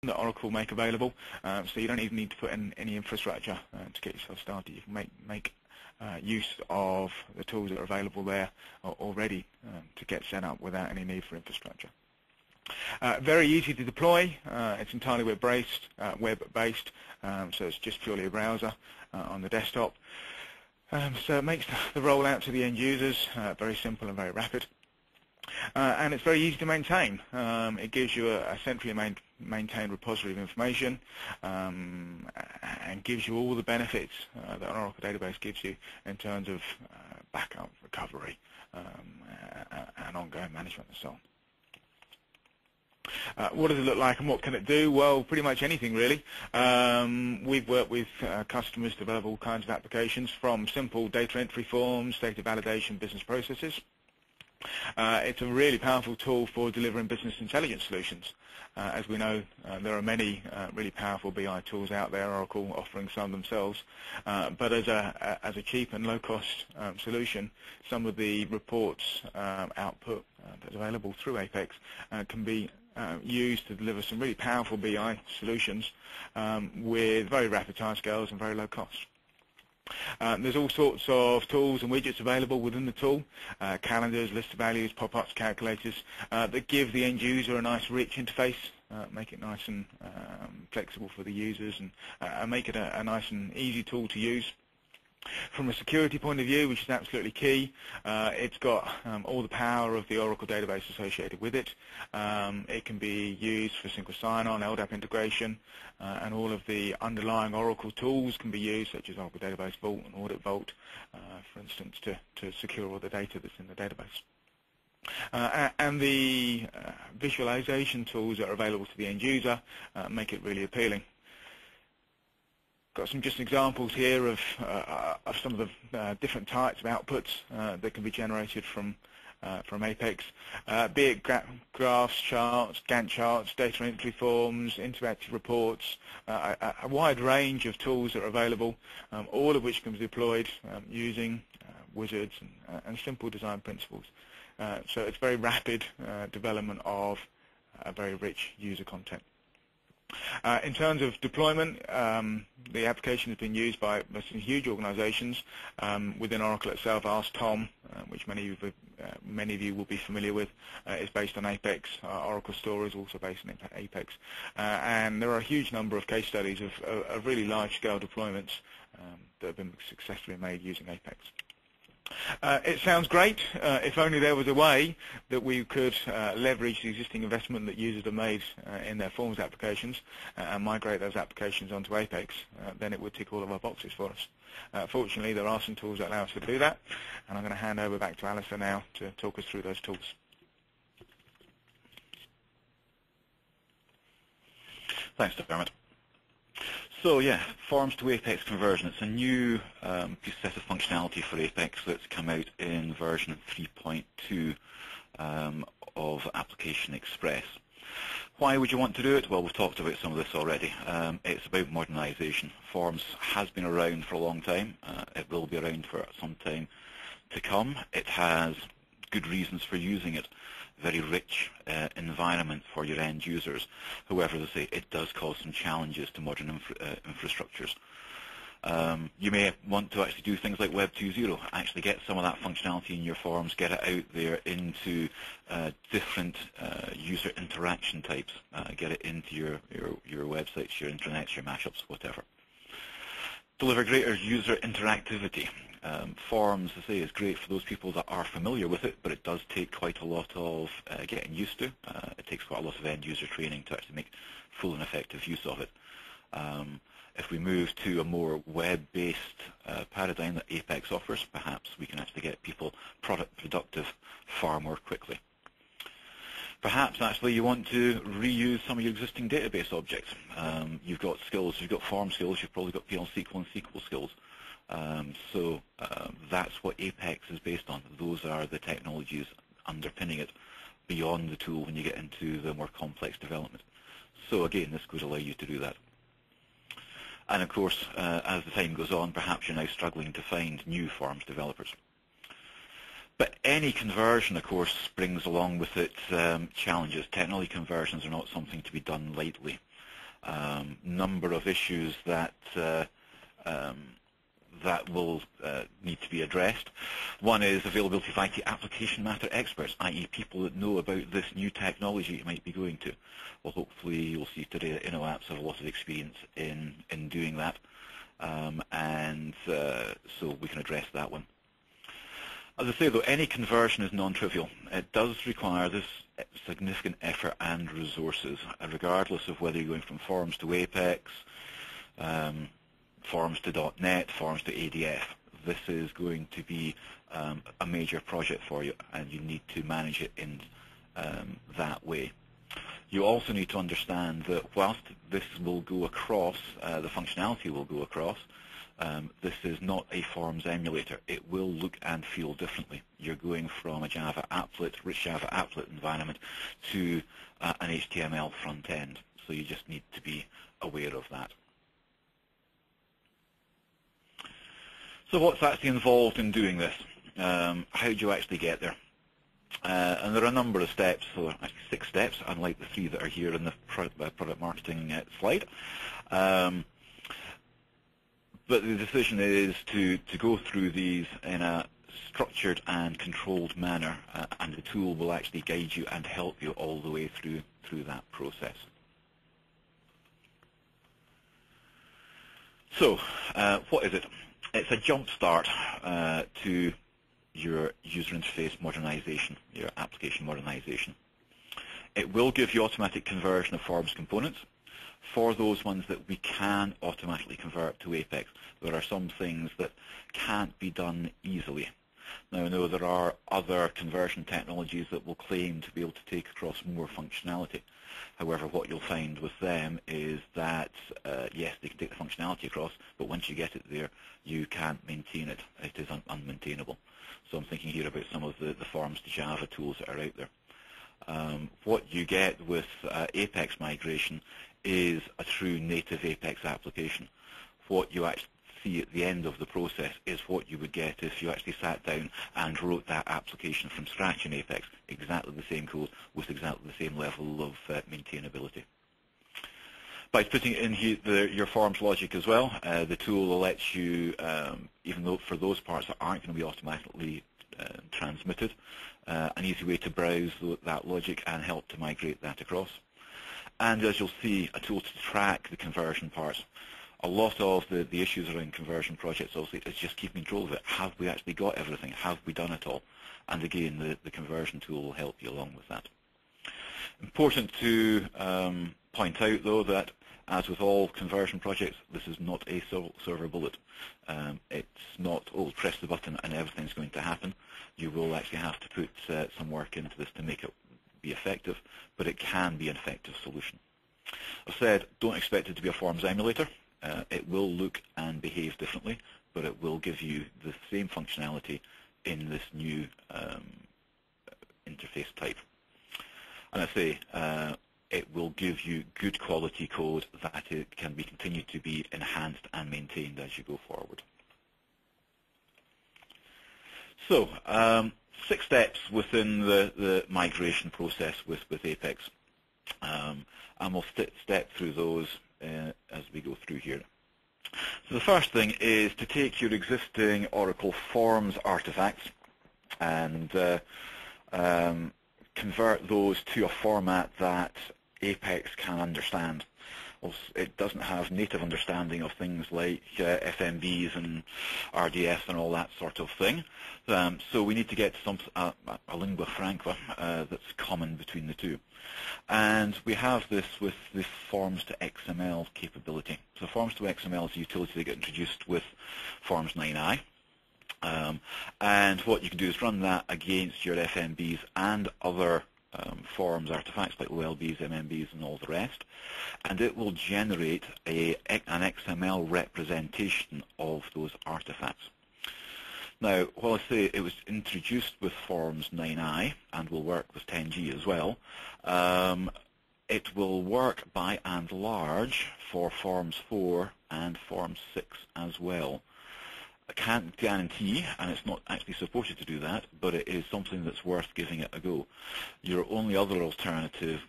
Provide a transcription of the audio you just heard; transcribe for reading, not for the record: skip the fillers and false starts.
that Oracle make available, so you don't even need to put in any infrastructure to get yourself started. You can make use of the tools that are available there already to get set up without any need for infrastructure. Very easy to deploy. It's entirely web-based, so it's just purely a browser on the desktop. So it makes the rollout to the end users very simple and very rapid. And it's very easy to maintain. It gives you a centrally maintained repository of information and gives you all the benefits that an Oracle database gives you in terms of backup, recovery, and ongoing management and so on. What does it look like and what can it do? Well, pretty much anything really. We've worked with customers to develop all kinds of applications, from simple data entry forms, data validation, business processes. It's a really powerful tool for delivering business intelligence solutions. As we know, there are many really powerful BI tools out there, Oracle offering some themselves. But as a cheap and low-cost solution, some of the reports output that's available through Apex can be used to deliver some really powerful BI solutions with very rapid timescales and very low cost. There's all sorts of tools and widgets available within the tool, calendars, list of values, pop-ups, calculators, that give the end user a nice rich interface, make it nice and flexible for the users, and make it a nice and easy tool to use. From a security point of view, which is absolutely key, it's got all the power of the Oracle database associated with it. It can be used for single sign-on, LDAP integration, and all of the underlying Oracle tools can be used, such as Oracle Database Vault and Audit Vault, for instance, to secure all the data that's in the database. And the visualization tools that are available to the end user make it really appealing. Got some just examples here of some of the different types of outputs that can be generated from Apex, be it graphs, charts, Gantt charts, data entry forms, interactive reports, a wide range of tools that are available, all of which can be deployed using wizards and simple design principles. So it's very rapid development of very rich user content. In terms of deployment, the application has been used by some huge organizations within Oracle itself. Ask Tom, which many of you will be familiar with, is based on Apex. Oracle Store is also based on Apex. And there are a huge number of case studies of really large-scale deployments that have been successfully made using Apex. It sounds great. If only there was a way that we could leverage the existing investment that users have made in their Forms applications and migrate those applications onto Apex, then it would tick all of our boxes for us. Fortunately, there are some tools that allow us to do that, and I'm going to hand over back to Alistair now to talk us through those tools. Thanks, Dermot. So yeah, Forms2Apex conversion. It's a new set of functionality for Apex that's come out in version 3.2 of Application Express. Why would you want to do it? Well, we've talked about some of this already. It's about modernization. Forms has been around for a long time. It will be around for some time to come. It has good reasons for using it. Very rich environment for your end users. However, as I say, it does cause some challenges to modern infrastructures. You may want to actually do things like Web 2.0, actually get some of that functionality in your forms, get it out there into different user interaction types, get it into your websites, your intranets, your mashups, whatever. Deliver greater user interactivity. Forms, as I say, is great for those people that are familiar with it, but it does take quite a lot of getting used to. It takes quite a lot of end-user training to actually make full and effective use of it. If we move to a more web-based paradigm that Apex offers, perhaps we can actually get people productive far more quickly. Perhaps actually you want to reuse some of your existing database objects. You've got skills, you've got form skills, you've probably got PL/SQL and SQL skills. So that's what Apex is based on. Those are the technologies underpinning it beyond the tool when you get into the more complex development. So again, this could allow you to do that. And of course, as the time goes on, perhaps you're now struggling to find new Forms developers. But any conversion, of course, brings along with it challenges. Technology conversions are not something to be done lightly. number of issues that that will need to be addressed. One is availability of IT application matter experts, i.e. people that know about this new technology you might be going to. Well, hopefully you'll see today that Inoapps have a lot of experience in doing that, so we can address that one. As I say, though, any conversion is non-trivial. It does require this significant effort and resources, regardless of whether you're going from Forms to Apex, Forms to .NET, Forms to ADF. This is going to be a major project for you, and you need to manage it in that way. You also need to understand that whilst this will go across, the functionality will go across, this is not a Forms emulator. It will look and feel differently. You're going from a Java applet, rich Java applet environment to an HTML front end. So you just need to be aware of that. So what's actually involved in doing this? How do you actually get there? And there are a number of steps, so actually 6 steps, unlike the 3 that are here in the product marketing slide. But the decision is to go through these in a structured and controlled manner, and the tool will actually guide you and help you all the way through that process. So, what is it? It's a jump start to your user interface modernization, your application modernization. It will give you automatic conversion of Forms components. For those ones that we can automatically convert to Apex, there are some things that can't be done easily. Now, I know there are other conversion technologies that will claim to be able to take across more functionality. However, what you'll find with them is that, yes, they can take the functionality across, but once you get it there, you can't maintain it. It is unmaintainable. So I'm thinking here about some of the Forms to Java tools that are out there. What you get with Apex migration is a true native Apex application. What you actually see at the end of the process is what you would get if you actually sat down and wrote that application from scratch in Apex, exactly the same code with exactly the same level of maintainability. By putting in here your Forms logic as well, the tool will let you, even though for those parts that aren't going to be automatically transmitted, an easy way to browse that logic and help to migrate that across. And as you'll see, a tool to track the conversion parts. A lot of the issues around conversion projects obviously is just keeping control of it. Have we actually got everything? Have we done it all? And again, the conversion tool will help you along with that. Important to point out, though, that as with all conversion projects, this is not a silver bullet. It's not, oh, press the button and everything's going to happen. You will actually have to put some work into this to make it be effective, but it can be an effective solution. I've said, don't expect it to be a Forms emulator. It will look and behave differently, but it will give you the same functionality in this new interface type. And I say, it will give you good quality code that it can be continued to be enhanced and maintained as you go forward. So, 6 steps within the migration process with Apex. And we'll step through those as we go through here. So the first thing is to take your existing Oracle Forms artifacts and convert those to a format that Apex can understand. It doesn't have native understanding of things like FMBs and RDFs and all that sort of thing. So we need to get a lingua franca that's common between the two. And we have this with the Forms2XML capability. So Forms2XML is a utility that got introduced with Forms 9i. And what you can do is run that against your FMBs and other forms artifacts like OLBs, MMBs, and all the rest, and it will generate an XML representation of those artifacts. Now, while I say it was introduced with Forms 9i and will work with 10G as well, it will work by and large for Forms 4 and Forms 6 as well. I can't guarantee, and it's not actually supported to do that, but it is something that's worth giving it a go. Your only other alternative